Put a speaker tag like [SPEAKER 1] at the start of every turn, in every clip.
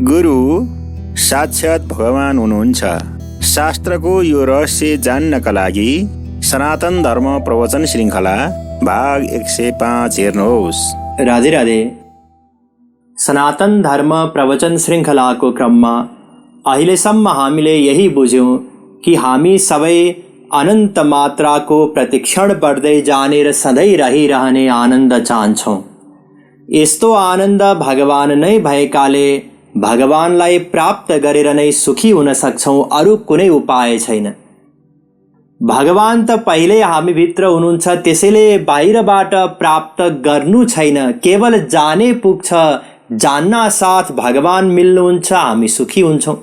[SPEAKER 1] गुरु साक्षात् भगवान हुनुहुन्छ। शास्त्रको यो रहस्य जान्नका लागि सनातन धर्म प्रवचन श्रृङ्खला भाग 105 हेर्नुहोस्।
[SPEAKER 2] राधे राधे। सनातन धर्म प्रवचन श्रृङ्खलाको क्रममा अहिलेसम्म हामीले यही बुझ्यौँ कि हामी सबै अनन्त मात्राको प्रतिक्षण बढ्दै जाने र सधैँ रहिरहने आनन्द चाहन्छौँ। यस्तो आनन्द भगवान नै भएकाले भगवानलाई प्राप्त गरेर नै सुखी हुन सक्छौँ, अरू कुनै उपाय छैन। भगवान त पहिल्यै हामीभित्र हुनुहुन्छ, त्यसैले बाहिरबाट प्राप्त गर्नु छैन, केवल जाने पुग्छ। जान्न साथ भगवान मिल्नुहुन्छ, हामी सुखी हुन्छौँ।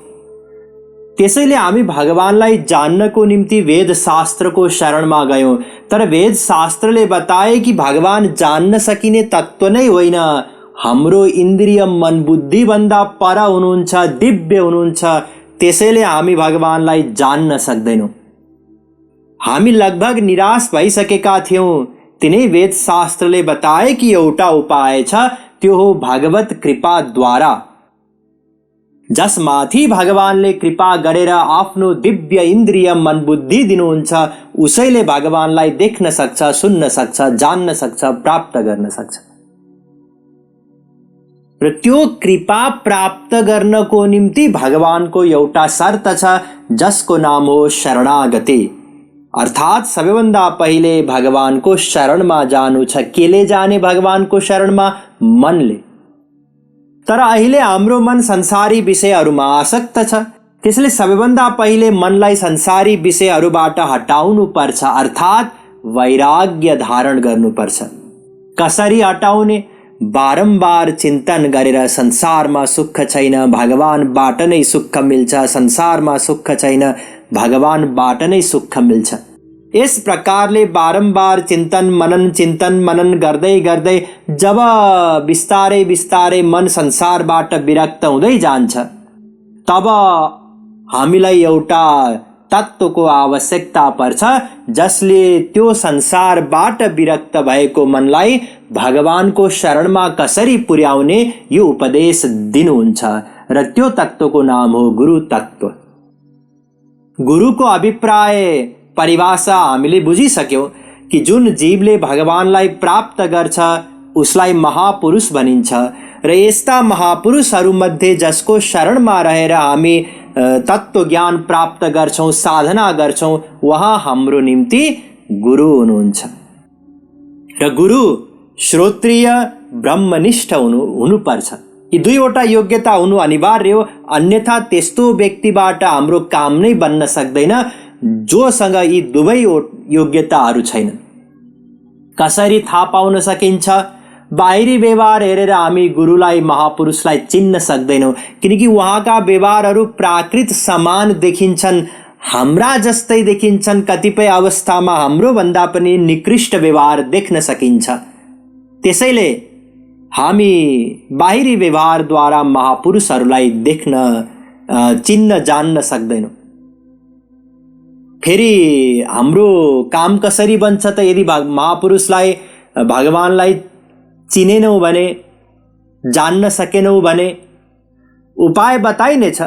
[SPEAKER 2] त्यसैले हामी भगवानलाई जान्नको निम्ति वेद शास्त्रको शरणमा गयौँ। तर वेद शास्त्रले बताए कि भगवान जान्न सकिने तत्त्व नै होइन, हाम्रो इन्द्रिय मन बुद्धि भन्दा पर हुनुहुन्छ, दिव्य हुनुहुन्छ। त्यसैले हामी भगवानलाई जान्न सक्दैनौँ। हामी लगभग निराश भइसकेका थियौँ। तिनै वेद शास्त्रले बताए कि एउटा उपाय छ, त्यो हो भगवत कृपाद्वारा। जसमाथि भगवानले कृपा गरेर आफ्नो दिव्य इन्द्रिय मन बुद्धि दिनुहुन्छ, उसैले भगवानलाई देख्न सक्छ, सुन्न सक्छ, जान्न सक्छ, प्राप्त गर्न सक्छ। र त्यो कृपा प्राप्त गर्नको निम्ति भगवानको एउटा शर्त छ, जसको नाम हो शरणागति। अर्थात् सबैभन्दा पहिले भगवानको शरणमा जानु छ। केले जाने भगवानको शरणमा? मनले। तर अहिले हाम्रो मन संसारी विषयहरूमा आसक्त छ। त्यसैले सबैभन्दा पहिले मनलाई संसारी विषयहरूबाट हटाउनु पर्छ, अर्थात् वैराग्य धारण गर्नुपर्छ। कसरी हटाउने? बारम्बार चिन्तन गरेर संसारमा सुख छैन, भगवानबाट नै सुख मिल्छ, संसारमा सुख छैन, भगवानबाट नै सुख मिल्छ। यस प्रकारले बारम्बार चिन्तन मनन गर्दै गर्दै जब बिस्तारै बिस्तारै मन संसारबाट विरक्त हुँदै जान्छ, तब हामीलाई एउटा तत्त्वको आवश्यकता पर्छ, जसले त्यो संसारबाट विरक्त भएको मनलाई भगवानको शरणमा कसरी पुर्याउने यो उपदेश दिनुहुन्छ। र त्यो तत्त्वको नाम हो गुरु तत्त्व। गुरुको अभिप्राय परिभाषा हामीले बुझिसक्यौँ कि जुन जीवले भगवानलाई प्राप्त गर्छ उसलाई महापुरुष भनिन्छ। र यस्ता महापुरुषहरूमध्ये जसको शरणमा रहेर हामी तत्त्व ज्ञान प्राप्त गर्छौँ, साधना गर्छौँ, उहाँ हाम्रो निम्ति गुरु हुनुहुन्छ। र गुरु श्रोत्रिय ब्रह्मनिष्ठ हुनुपर्छ। यी दुईवटा योग्यता हुनु अनिवार्य हो, अन्यथा त्यस्तो व्यक्तिबाट हाम्रो काम नै बन्न सक्दैन जोसँग यी दुवै योग्यताहरू छैन। कसरी थाहा पाउन सकिन्छ? बाहिरी व्यवहार हेरेर हामी गुरुलाई महापुरुषलाई चिन्न सक्दैनौँ, किनकि उहाँका व्यवहारहरू प्राकृत समान देखिन्छन्, हाम्रा जस्तै देखिन्छन्। कतिपय अवस्थामा हाम्रो भन्दा पनि निकृष्ट व्यवहार देख्न सकिन्छ। त्यसैले हामी बाहिरी व्यवहारद्वारा महापुरुषहरूलाई देख्न, चिन्न, जान्न सक्दैनौँ। फेरि हाम्रो काम कसरी बन्छ त? यदि महापुरुषलाई भगवानलाई चिनेनौँ भने, जान्न सकेनौँ भने उपाय बताइनेछ।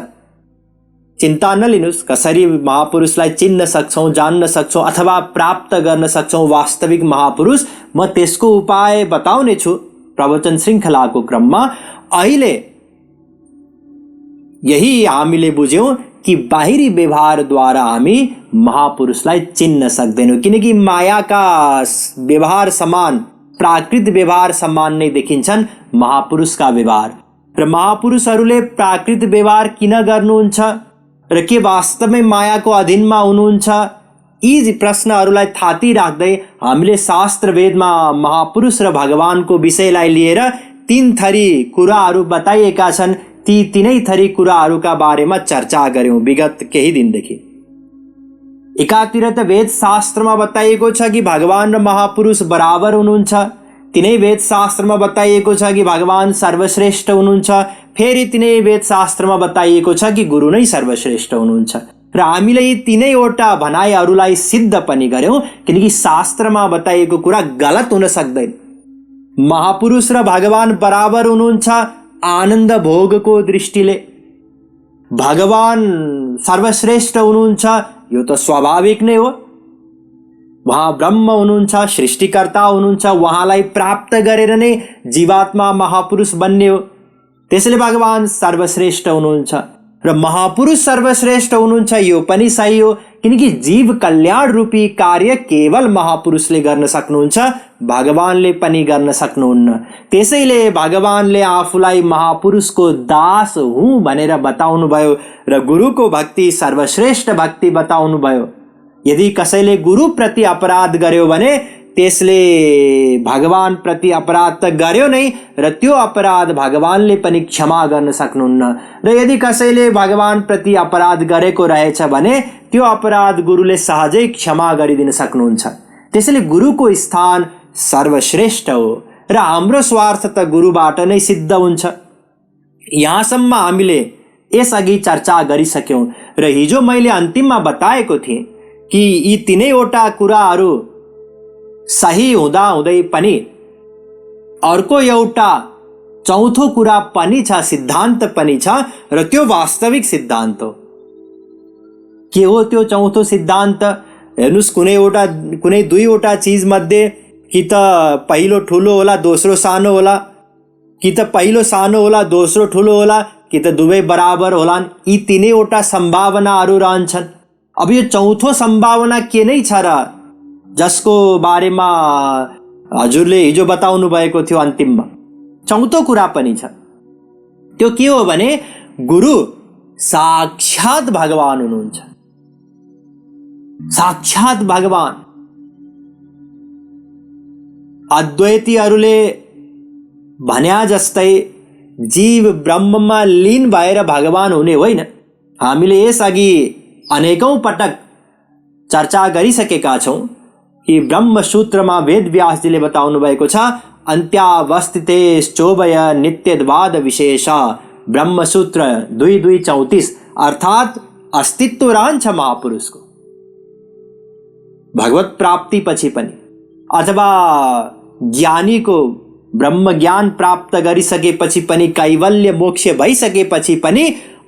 [SPEAKER 2] चिन्ता नलिनुहोस्, कसरी महापुरुषलाई चिन्न सक्छौँ, जान्न सक्छौँ अथवा प्राप्त गर्न सक्छौँ वास्तविक महापुरुष, म त्यसको उपाय बताउने छु प्रवचन श्रृङ्खलाको क्रममा। अहिले यही हामीले बुझ्यौँ कि बाहिरी व्यवहारद्वारा हामी महापुरुषलाई चिन्न सक्दैनौँ, किनकि मायाका व्यवहार समान, प्राकृत व्यवहार समान नै देखिन्छन् महापुरुषका व्यवहार। र महापुरुषहरूले प्राकृत व्यवहार किन गर्नुहुन्छ र के वास्तवमै मायाको अधीनमा हुनुहुन्छ? यी प्रश्नहरूलाई थाती राख्दै हामीले शास्त्र वेदमा महापुरुष र भगवानको विषयलाई लिएर 3 थरी कुराहरू बताइएका छन्। ती 3 थरी कुराहरूका बारेमा चर्चा गर्यौँ विगत केही दिनदेखि। एकातिर त वेद शास्त्रमा बताइएको छ कि भगवान र महापुरुष बराबर हुनुहुन्छ। तिनै वेद शास्त्रमा बताइएको छ कि भगवान सर्वश्रेष्ठ हुनुहुन्छ। फेरि तिनै वेद शास्त्रमा बताइएको छ कि गुरु नै सर्वश्रेष्ठ हुनुहुन्छ। र हामीले यी 3वटा भनाइहरूलाई सिद्ध पनि गर्यौँ, किनकि शास्त्रमा बताइएको कुरा गलत हुन सक्दैन। महापुरुष र भगवान बराबर हुनुहुन्छ आनन्द भोगको दृष्टिले भगवान सर्वश्रेष्ठ हुनुहुन्छ यो त स्वाभाविक नै हो। उहाँ ब्रह्म हुनुहुन्छ, सृष्टिकर्ता हुनुहुन्छ, उहाँलाई प्राप्त गरेर नै जीवात्मा महापुरुष बन्ने हो। त्यसैले भगवान सर्वश्रेष्ठ हुनुहुन्छ र महापुरुष सर्वश्रेष्ठ हुनुहुन्छ यो पनि सही हो, किनकि जीव कल्याण रूपी कार्य केवल महापुरुषले गर्न सक्नुहुन्छ, भगवानले पनि गर्न सक्नुहुन्न। त्यसैले भगवानले आफूलाई महापुरुषको दास हुँ भनेर बताउनु भयो र गुरुको भक्ति सर्वश्रेष्ठ भक्ति बताउनु भयो। यदि कसैले गुरु प्रति अपराध गर्यो भने त्यसले भगवान प्रति अपराध त गर्यो नै र त्यो अपराध भगवानले पनि क्षमा गर्न सक्नुहुन्न। र यदि कसैले भगवान प्रति अपराध गरेको रहेछ भने त्यो अपराध गुरुले सहजै क्षमा गरिदिन सक्नुहुन्छ। त्यसैले गुरुको स्थान सर्वश्रेष्ठ हो र हाम्रो स्वार्थ त गुरुबाट नै सिद्ध हुन्छ। यहाँसम्म हामीले यसअघि चर्चा गरिसक्यौँ र हिजो मैले अन्तिममा बताएको थिएँ कि यी तीनैवटा कुराहरू सही हुँदा हुँदै पनि अर्को एउटा चौथो कुरा पनि छ, सिद्धान्त पनि छ र त्यो वास्तविक सिद्धान्त हो। के हो त्यो चौथो सिद्धान्त? हेर्नुस्, कुनै दुईवटा चिज मध्ये कि त पहिलो ठुलो होला दोस्रो सानो होला, कि त पहिलो सानो होला दोस्रो ठुलो होला, कि त दुवै बराबर होलान्। यी तीनैवटा सम्भावनाहरू रहन्छन्। अब यो चौथो सम्भावना के नै छ र जसको बारेमा हजुरले हिजो बताउनु भएको थियो अन्तिममा? चौथो कुरा पनि छ। त्यो के हो भने गुरु साक्षात भगवान हुनुहुन्छ। साक्षात भगवान। अद्वैतीहरूले भन्या जस्तै जीव ब्रह्ममा लीन भएर भगवान हुने होइन। हामीले यसअघि अनेकौं पटक चर्चा गरिसकेका छौं कि ब्रह्मसूत्रमा वेदव्यासजीले बताउनु भएको छ, अन्त्यावस्थितेश्चोभय नित्यद्वाद विशेष। ब्रह्मसूत्र 2234 अर्थात अस्तित्व रहन्छ महापुरुषको भगवत प्राप्ति पछि पनि, अथवा ज्ञानीको ब्रह्म ज्ञान प्राप्त गरिसकेपछि पनि, कैवल्य मोक्ष भइसकेपछि पनि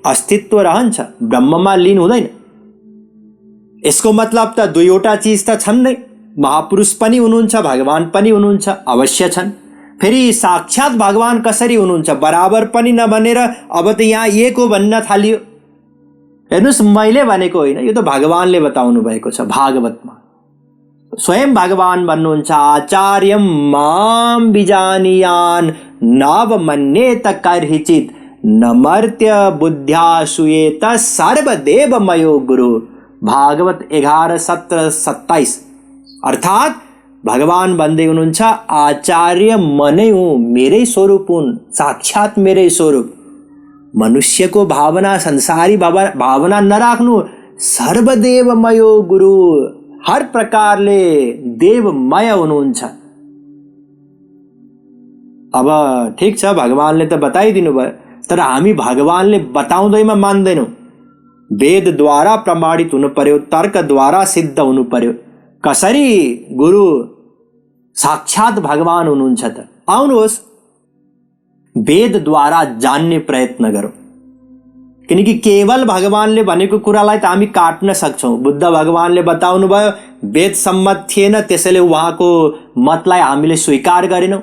[SPEAKER 2] अस्तित्व रहन्छ, ब्रह्ममा लीन हुँदैन। यसको मतलब त दुईवटा चिज त छन् नै, महापुरुष पनि हुनुहुन्छ, भगवान पनि हुनुहुन्छ, अवश्य छन्। फेरि साक्षात भगवान कसरी हुनुहुन्छ? बराबर पनि नभनेर अब त यहाँ एक हो भन्न थालियो। हेर्नुहोस्, मैले भनेको होइन, यो त भगवानले बताउनु भएको छ भागवतमा। स्वयं भगवान भन्नुहुन्छ, आचार्यम माम विजानीयान नवमन्येत कर्हिचित् नमर्त्य बुद्ध्या सूयेत सर्वदेवमयो गुरु। भागवत 11:17-27। अर्थात भगवान भन्दै हुनुहुन्छ, आचार्य म नै हुँ, मेरै स्वरूप हुन्, साक्षात मेरै स्वरूप। मनुष्यको भावना, संसारी भावना नराख्नु। सर्वदेवमयो गुरु, हर प्रकारले देवमय हुनुहुन्छ। अब ठिक छ, भगवानले त बताइदिनु भयो, तर हामी भगवानले बताउँदैमा मान्दैनौँ। वेदद्वारा प्रमाणित हुनु पर्यो, तर्कद्वारा सिद्ध हुनु पर्यो। कसरी गुरु साक्षात भगवान हुनुहुन्छ त? आउनुहोस् वेदद्वारा जान्ने प्रयत्न गरौँ, किनकि केवल भगवानले भनेको कुरालाई त हामी काट्न सक्छौँ। बुद्ध भगवानले बताउनु भयो वेद सम्मत थिएन, त्यसैले उहाँको मतलाई हामीले स्वीकार गरेनौँ।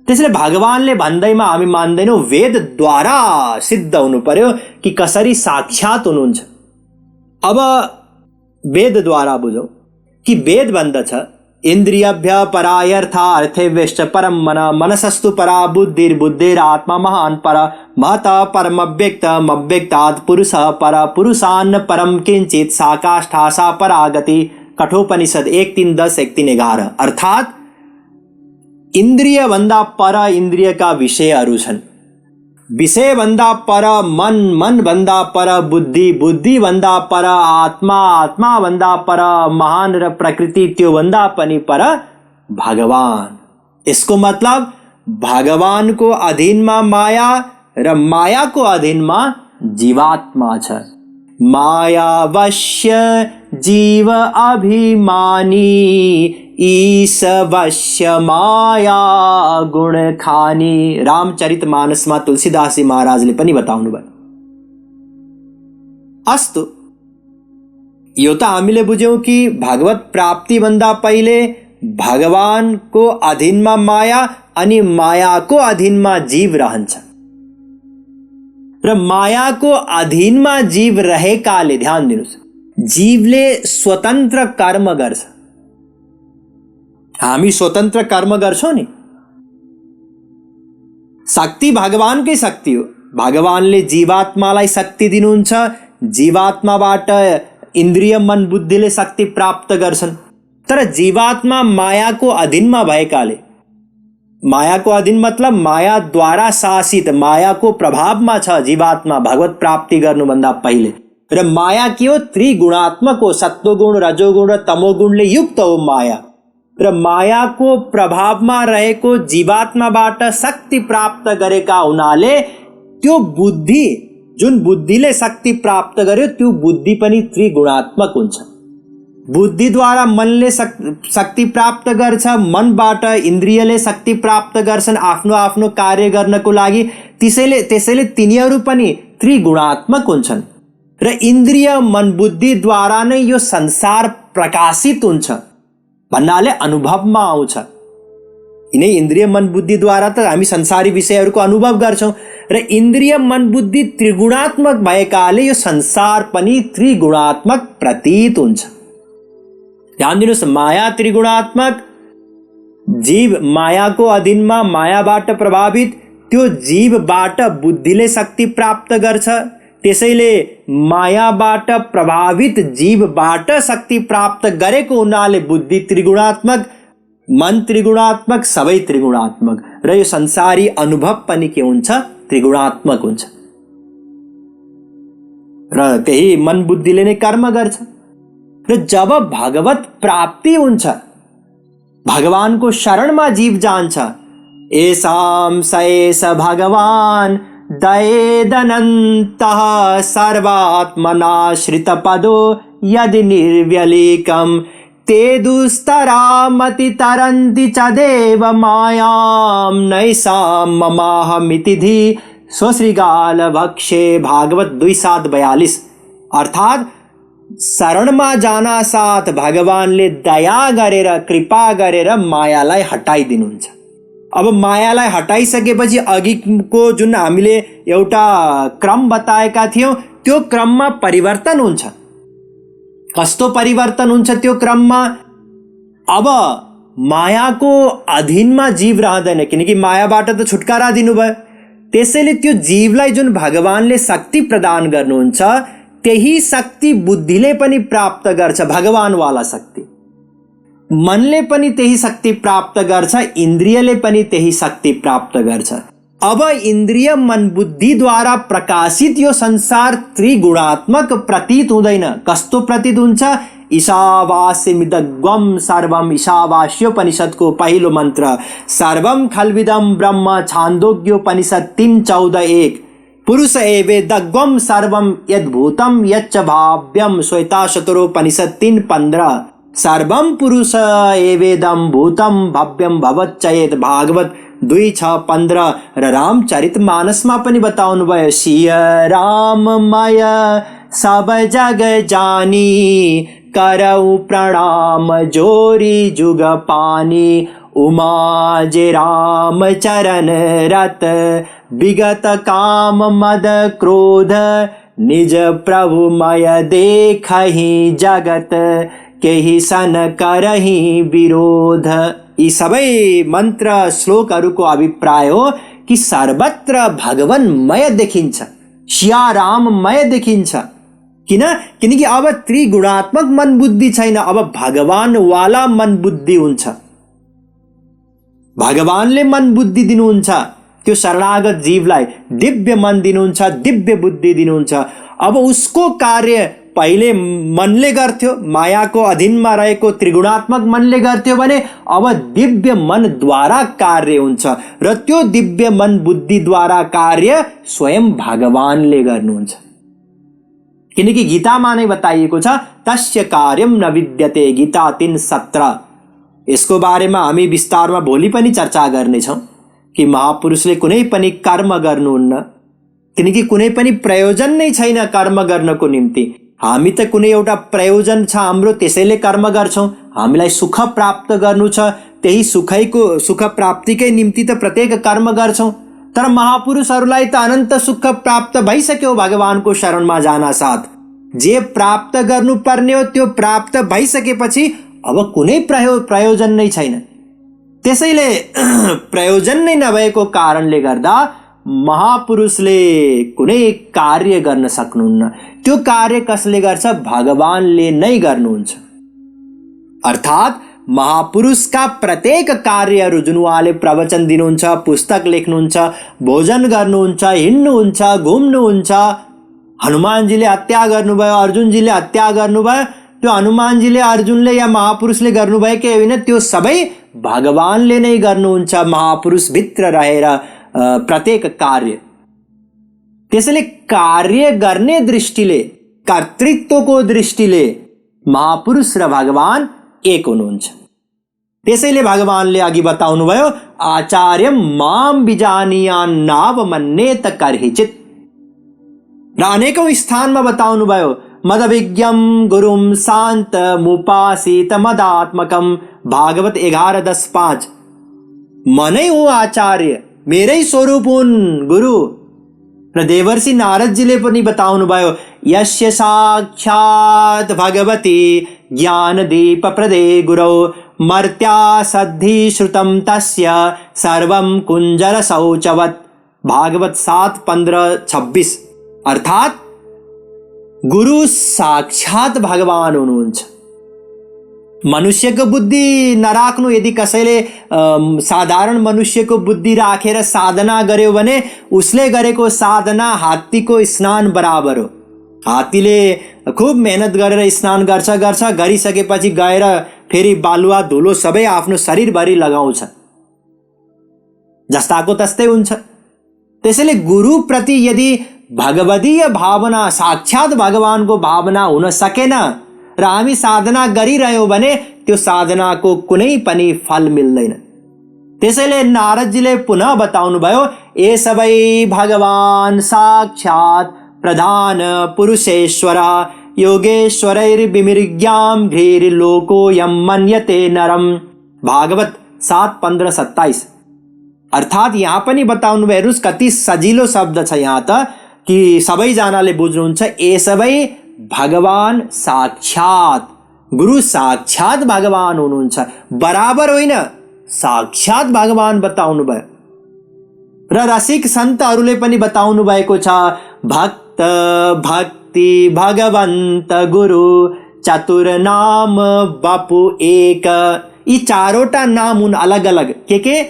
[SPEAKER 2] त्यसैले भगवानले भन्दैमा हामी मान्दैनौँ, वेदद्वारा सिद्ध हुनु पर्यो कि कसरी साक्षात हुनुहुन्छ। अब वेदद्वारा बुझौँ कि वेद भन्दछ, इन्द्रियभ्य परायर्थ अर्थेभ्यश्च परम मन, मनसस्तु परा बुद्धिर्बुद्धिरात्मा महान् पर, महत परमव्यक्तम् अव्यक्तात् पुरुषः पर, पुरुषान्न परम किंचित सा काष्ठा सा परागति। कठोपनिषद 1:3-10, 1:3-11। अर्थात इन्द्रिय भन्दा पर इन्द्रियका विषयहरू छन्, विषय भन्दा पर मन, मन भन्दा पर बुद्धि, बुद्धि भन्दा पर आत्मा, आत्मा भन्दा पर महान र प्रकृति, त्यो भन्दा पनि पर भगवान। यसको मतलब भगवानको अधीनमा माया र मायाको अधीनमा जीवात्मा छ। मायावश्य जीव अभिमानी ईशवश्य माया गुण खानी। रामचरितमानसमा तुलसीदासजी महाराजले पनि बताउनु भयो। अस्तु, यो त हामीले बुझ्यौं कि भगवत प्राप्ति भन्दा पहिले भगवानको अधीनमा माया अनि मायाको अधीनमा जीव रहन्छ र मायाको अधीनमा जीव रहेकाले, ध्यान दिनुस्, जीवले स्वतन्त्र कर्म गर्छ। हामी स्वतन्त्र कर्म गर्छौं नि। शक्ति भगवानकै शक्ति हो। भगवानले जीवात्मालाई शक्ति दिनुहुन्छ, जीवात्माबाट इन्द्रिय मन बुद्धिले शक्ति प्राप्त गर्छन्। तर जीवात्मा मायाको अधीनमा भएकाले, मायाको अधीन मतलब मायाद्वारा शासित, मायाको प्रभावमा छ जीवात्मा भगवत प्राप्ति गर्नुभन्दा पहिले। र माया के हो? त्रिगुणात्मक हो। सत्वगुण, रजोगुण र तमोगुणले युक्त हो माया। र मायाको प्रभावमा रहेको जीवात्माबाट शक्ति प्राप्त गरेका हुनाले त्यो बुद्धि, जुन बुद्धिले शक्ति प्राप्त गर्यो, त्यो बुद्धि पनि त्रिगुणात्मक हुन्छ। बुद्धिद्वारा मनले शक्ति प्राप्त गर्छ, मनबाट इन्द्रियले शक्ति प्राप्त गर्छन् आफ्नो आफ्नो कार्य गर्नको लागि। त्यसैले तिनीहरू पनि त्रिगुणात्मक हुन्छन्। र इन्द्रिय मन बुद्धिद्वारा नै यो संसार प्रकाशित हुन्छ भन्नाले अनुभवमा आउँछ। यिनै इन्द्रिय मन बुद्धिद्वारा त हामी संसारी विषयहरूको अनुभव गर्छौं। र इन्द्रिय मन बुद्धि त्रिगुणात्मक भएकाले यो संसार पनि त्रिगुणात्मक प्रतीत हुन्छ। ध्यान दिनुहोस्, माया त्रिगुणात्मक, जीव मायाको अधीनमा, मायाबाट प्रभावित, त्यो जीवबाट बुद्धिले शक्ति प्राप्त गर्छ। त्यसैले मायाबाट प्रभावित जीवबाट शक्ति प्राप्त गरेको हुनाले बुद्धि त्रिगुणात्मक, मन त्रिगुणात्मक, सबै त्रिगुणात्मक। र यो संसारी अनुभव पनि के हुन्छ? त्रिगुणात्मक हुन्छ। र त्यही मन बुद्धिले नै कर्म गर्छ। र जब भगवत प्राप्ति हुन्छ, भगवानको शरणमा जीव जान्छ, एसाम सएस भगवान दयेदनन्तः सर्वात्मनाश्रित पदो यदि निर्व्यलीकम् ते दुस्तरामति तरन्ति च देव मायां नैषां ममाहमिति धी। स्वश्रीगाल भक्षे भागवत 2:42। अर्थात शरणमा जाना साथ भगवानले दया गरेर, कृपा गरेर मायालाई हटाइदिनुहुन्छ। अब मायालाई हटाइसकेपछि अघिको जुन हामीले एउटा क्रम बताएका थियौं, त्यो क्रममा परिवर्तन हुन्छ। कस्तो परिवर्तन हुन्छ त्यो क्रममा? अब मायाको अधीनमा जीव रहँदैन, किनकि मायाबाट त छुटकारा दिनुभयो। त्यसैले त्यो जीवलाई जुन भगवानले शक्ति प्रदान गर्नुहुन्छ, त्यही शक्ति बुद्धिले पनि प्राप्त गर्छ, भगवानवाला शक्ति। मनले पनि त्यही शक्ति प्राप्त गर्छ, इन्द्रियले पनि त्यही शक्ति प्राप्त गर्छ। अब इन्द्रिय मन बुद्धिद्वारा प्रकाशित यो संसार त्रिगुणात्मक प्रतीत हुँदैन। कस्तो प्रतीत हुन्छ? ईशावास्यमिदग्वम सर्वम, ईशावास्योपनिषदको पहिलो मन्त्र, सर्वम खल्विदम ब्रह्म, छान्दोग्योपनिषद 3:14-1। पुरुष एवेदग्वम सर्वम यद्भूतम यच्च भाव्यम, श्वेताशतरोपनिषद 3:15। सर्वम पुरुष एवेदम भूतम भव्यम भवच्चेत, भागवत 2:6-15। र रामचरितमानसमा पनि बताउनु भयो, सिय राममय सब जग जानी, करऊ प्रणाम जोरी जुग पानी, उमा जे राम चरण रत, विगत काम मद क्रोध, निज प्रभु मय देखहि जगत, केही सन करहि विरोध। यी सबै मन्त्र श्लोकहरूको अभिप्राय हो कि सर्वत्र भगवानमय देखिन्छ, सिया राममय देखिन्छ। किनकि अब त्रिगुणात्मक मन बुद्धि छैन, अब भगवानवाला मन बुद्धि हुन्छ। भगवानले मन बुद्धि दिनुहुन्छ, त्यो शरणागत जीवलाई दिव्य मन दिनुहुन्छ, दिव्य बुद्धि दिनुहुन्छ। अब उसको कार्य पहिले मनले गर्थ्यो, मायाको अधीनमा रहेको त्रिगुणात्मक मनले गर्थ्यो भने अब दिव्य मनद्वारा कार्य हुन्छ। र त्यो दिव्य मन बुद्धिद्वारा कार्य स्वयं भगवानले गर्नुहुन्छ। किनकि गीतामा नै बताइएको छ तस्य कार्यम न विद्यते, गीता 3:17। यसको बारेमा हामी विस्तारमा भोलि पनि चर्चा गर्नेछौँ कि महापुरुषले कुनै पनि कर्म गर्नुहुन्न, किनकि कुनै पनि प्रयोजन नै छैन कर्म गर्नको निम्ति। हामी त कुनै एउटा प्रयोजन छ हाम्रो, त्यसैले कर्म गर्छौँ। हामीलाई सुख प्राप्त गर्नु छ, त्यही सुख प्राप्तिकै निम्ति त प्रत्येक कर्म गर्छौँ। तर महापुरुषहरूलाई त अनन्त सुख प्राप्त भइसक्यो भगवानको शरणमा जान साथ। जे प्राप्त गर्नुपर्ने हो त्यो प्राप्त भइसकेपछि अब कुनै प्रयोजन नै छैन। त्यसैले प्रयोजन नै नभएको कारणले गर्दा महापुरुषले कुनै कार्य गर्न सक्नुहुन्न। त्यो कार्य कसले गर्छ? भगवानले नै गर्नुहुन्छ। अर्थात् महापुरुषका प्रत्येक कार्यहरू जुन उहाँले प्रवचन दिनुहुन्छ, पुस्तक लेख्नुहुन्छ, भोजन गर्नुहुन्छ, हिँड्नुहुन्छ, घुम्नुहुन्छ, हनुमानजीले हत्या गर्नुभयो, अर्जुनजीले हत्या गर्नुभयो, त्यो हनुमानजीले, अर्जुनले या महापुरुषले गर्नुभएकै होइन, त्यो सबै भगवानले नै गर्नुहुन्छ महापुरुषभित्र रहेर प्रत्येक कार्य। त्यसैले कार्य गर्ने दृष्टिले, कर्तृत्वको दृष्टिले महापुरुष र भगवान एक हुनुहुन्छ। त्यसैले भगवानले अघि बताउनुभयो आचार्यम माम विजानीयान् नावमन्येत कर्हिचित्। र अनेकौं स्थानमा बताउनुभयो मदभिज्ञम गुरुम शान्तमुपासीत मदात्मकम, भागवत 11:10-5। म नै हुँ आचार्य, मेरै स्वरूप हुन् गुरु। र देवर्षि नारदजीले पनि बताउनुभयो यस्य साक्षात् भगवती ज्ञानदीप प्रदे गुरौ मर्त्या सद्धि श्रुतं तस्य सर्वं कुञ्जर शौचवत्, भागवत 7:15-26। अर्थात् गुरु साक्षात भगवान हुनुहुन्छ। मनुष्यको बुद्धि नराख्नु। यदि कसैले साधारण मनुष्यको बुद्धि राखेर साधना गर्यो भने उसले गरेको साधना हात्तीको स्नान बराबर हो। हात्तीले खुब मेहनत गरेर स्नान गर्छ, गरिसकेपछि गएर फेरि बालुवा धुलो सबै आफ्नो शरीरभरि लगाउँछ, जस्ताको तस्तै हुन्छ। त्यसैले गुरुप्रति यदि भगवदीय भावना, साक्षात भगवानको भावना हुन सकेन र हामी साधना गरिरह्यौँ भने त्यो साधनाको कुनै पनि फल मिल्दैन। त्यसैले नारदजीले पुनः बताउनुभयो ए सबै भगवान साक्षात प्रधान पुरुषेश्वर योगेश्वरैर्विमृग्यां घ्रीर्लोकोऽयं मन्यते नरम, भागवत 7:15-27। अर्थात् यहाँ पनि बताउनु भयो, हेर्नुहोस् कति सजिलो शब्द छ यहाँ त कि सबैजनाले बुझ्नुहुन्छ। ए सबै भगवान साक्षात, गुरु साक्षात भगवान हुनुहुन्छ, बराबर होइन, साक्षात भगवान बताउनु भयो। र रसिक सन्तहरूले पनि बताउनु भएको छ भक्त भक्ति भगवन्त गुरु चतुर नाम बपु एक। यी चारवटा नाम हुन् अलग अलग। के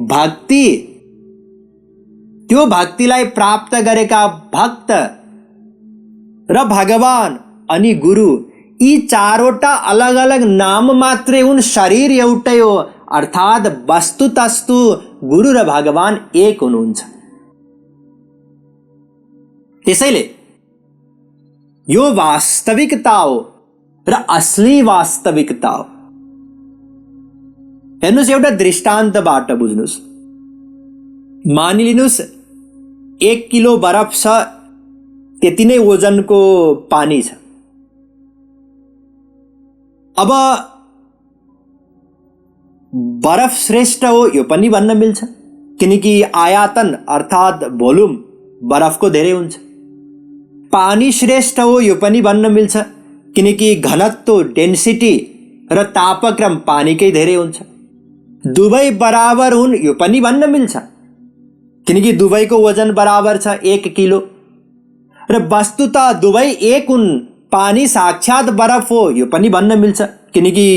[SPEAKER 2] भक्ति, त्यो भक्तिलाई प्राप्त गरेका भक्त र भगवान अनि गुरु, यी चारवटा अलग अलग नाम मात्रै हुन्, शरीर एउटै हो। अर्थात् वस्तुतस्तु गुरु र भगवान एक हुनुहुन्छ। त्यसैले यो वास्तविकता हो र असली वास्तविकता हो। हेर्नुहोस् एउटा दृष्टान्तबाट बुझ्नुहोस्। मानिलिनुहोस् 1 किलो बरफ छ, त्यति नै ओजनको पानी छ। अब बरफ श्रेष्ठ हो यो पनि भन्न मिल्छ, किनकि आयतन अर्थात् भोल्युम बरफको धेरै हुन्छ। पानी श्रेष्ठ हो यो पनि भन्न मिल्छ, किनकि घनत्व डेन्सिटी र तापक्रम पानीकै धेरै हुन्छ। दुवै बराबर हुन् यो पनि भन्न मिल्छ, किनकि दुवैको वजन बराबर छ 1 किलो। र वस्तुतः दुवै एक हुन्, पानी साक्षात बरफ हो यो पनि भन्न मिल्छ, किनकि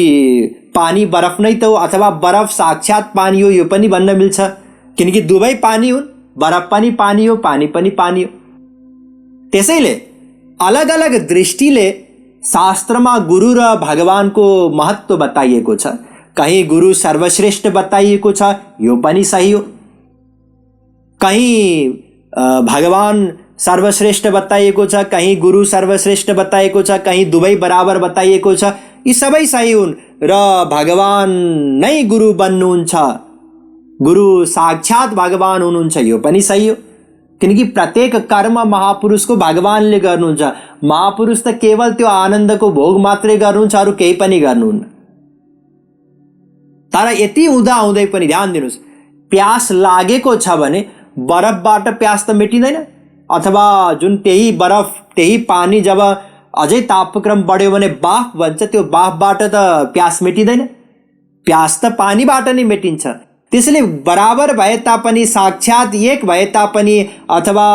[SPEAKER 2] पानी बरफ नै त हो, अथवा बरफ साक्षात पानी हो यो पनि भन्न मिल्छ, किनकि दुवै पानी हुन्, बरफ पनि पानी हो, पानी पनि पानी हो। त्यसैले अलग अलग दृष्टिले शास्त्रमा गुरु र भगवानको महत्त्व बताइएको छ। कहीं गुरु सर्वश्रेष्ठ बताइएको छ, यो पनि सही हो। कहीं भगवान सर्वश्रेष्ठ बताइएको छ, कहीँ गुरु सर्वश्रेष्ठ बताइएको छ, कहीँ दुवै बराबर बताइएको छ। यी सबै सही हुन् र भगवान नै गुरु बन्नुहुन्छ, गुरु साक्षात भगवान हुनुहुन्छ, यो पनि सही हो। किनकि प्रत्येक कर्म महापुरुषको भगवानले गर्नुहुन्छ। महापुरुष त केवल त्यो आनन्दको भोग मात्रै गर्नुहुन्छ, अरू केही पनि गर्नुहुन्न। तर यति हुँदा हुँदै पनि ध्यान दिनुहोस्, प्यास लागेको छ भने बरफबाट प्यास त मेटिँदैन, अथवा जुन त्यही बरफ त्यही पानी जब अझै तापक्रम बढ्यो भने बाफ बन्छ, त्यो बाफबाट त प्यास मेटिँदैन। प्यास त पानीबाट नै मेटिन्छ। त्यसैले बराबर भए तापनि, साक्षात एक भए तापनि, अथवा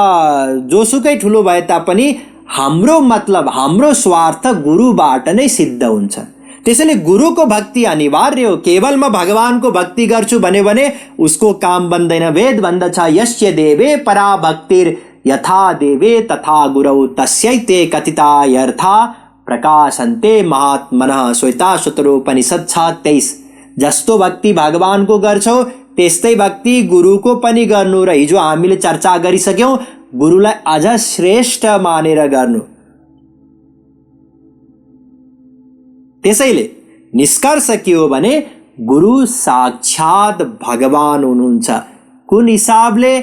[SPEAKER 2] जोसुकै ठुलो भए तापनि हाम्रो मतलब, हाम्रो स्वार्थ गुरुबाट नै सिद्ध हुन्छ। त्यसैले गुरुको भक्ति अनिवार्य हो। केवल म भगवानको भक्ति गर्छु भन्यो भने उसको काम बन्दैन। वेद भन्दछ, यस्य देवे परा भक्तिर् यथा देवे तथा गुरौ तस्यैते कथितायर्था प्रकाशन्ते महात्मनः। श्वेताश्वतरोपनिषद 6:23। जस्तो भक्ति भगवानको गर्छौ त्यस्तै भक्ति गुरुको पनि गर्नु र हिजो हामीले चर्चा गरिसक्यौं, गुरुलाई अझ श्रेष्ठ मानेर गर्नु। त्यसैले निष्कर्ष के हो भने गुरु साक्षात भगवान हुनुहुन्छ। कुन हिसाबले?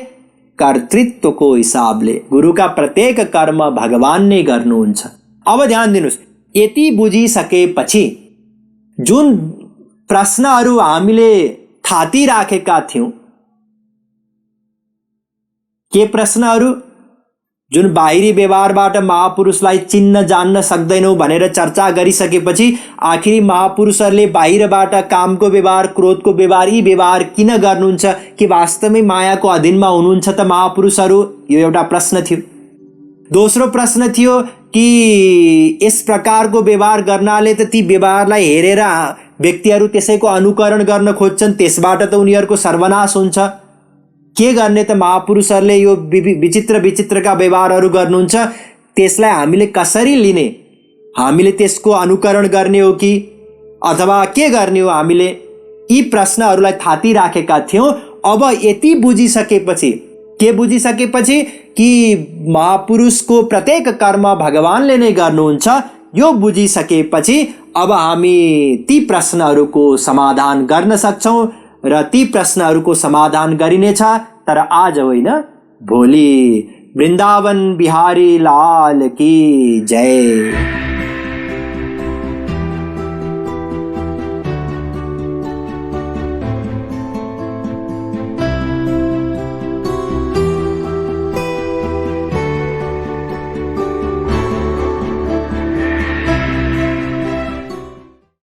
[SPEAKER 2] कर्तृत्वको हिसाबले। गुरुका प्रत्येक कर्म भगवान नै गर्नुहुन्छ। अब ध्यान दिनुहोस्, यति बुझिसकेपछि जुन प्रश्नहरू हामीले थाती राखेका थियौं, के प्रश्नहरू? जुन बाहिरी व्यवहारबाट महापुरुषलाई चिन्न जान्न सक्दैनौं भनेर चर्चा गरिसकेपछि आखिरी महापुरुषहरूले बाहिरबाट कामको व्यवहार, क्रोधको व्यवहार, यी व्यवहार किन गर्नुहुन्छ? कि वास्तवमै मायाको अधीनमा हुनुहुन्छ त महापुरुषहरू? यो एउटा प्रश्न थियो। दोस्रो प्रश्न थियो कि यस प्रकारको व्यवहार गर्नाले त ती व्यवहारलाई हेरेर व्यक्तिहरू त्यसैको अनुकरण गर्न खोज्छन्, त्यसबाट त उनीहरूको सर्वनाश हुन्छ। के गर्ने त महापुरुषहरूले यो विचित्र विचित्रका व्यवहारहरू गर्नुहुन्छ, त्यसलाई हामीले कसरी लिने? हामीले त्यसको अनुकरण गर्ने हो कि अथवा के गर्ने हो हामीले? यी प्रश्नहरूलाई थाती राखेका थियौं। अब यति बुझिसकेपछि, के बुझिसकेपछि कि महापुरुषको प्रत्येक कर्म भगवानले नै गर्नुहुन्छ, यो बुझिसकेपछि अब हामी ती प्रश्नहरूको समाधान गर्न सक्छौं र ती प्रश्नहरूको समाधान गरिनेछ, तर आज होइन, भोलि। वृन्दावन बिहारी लाल की जय।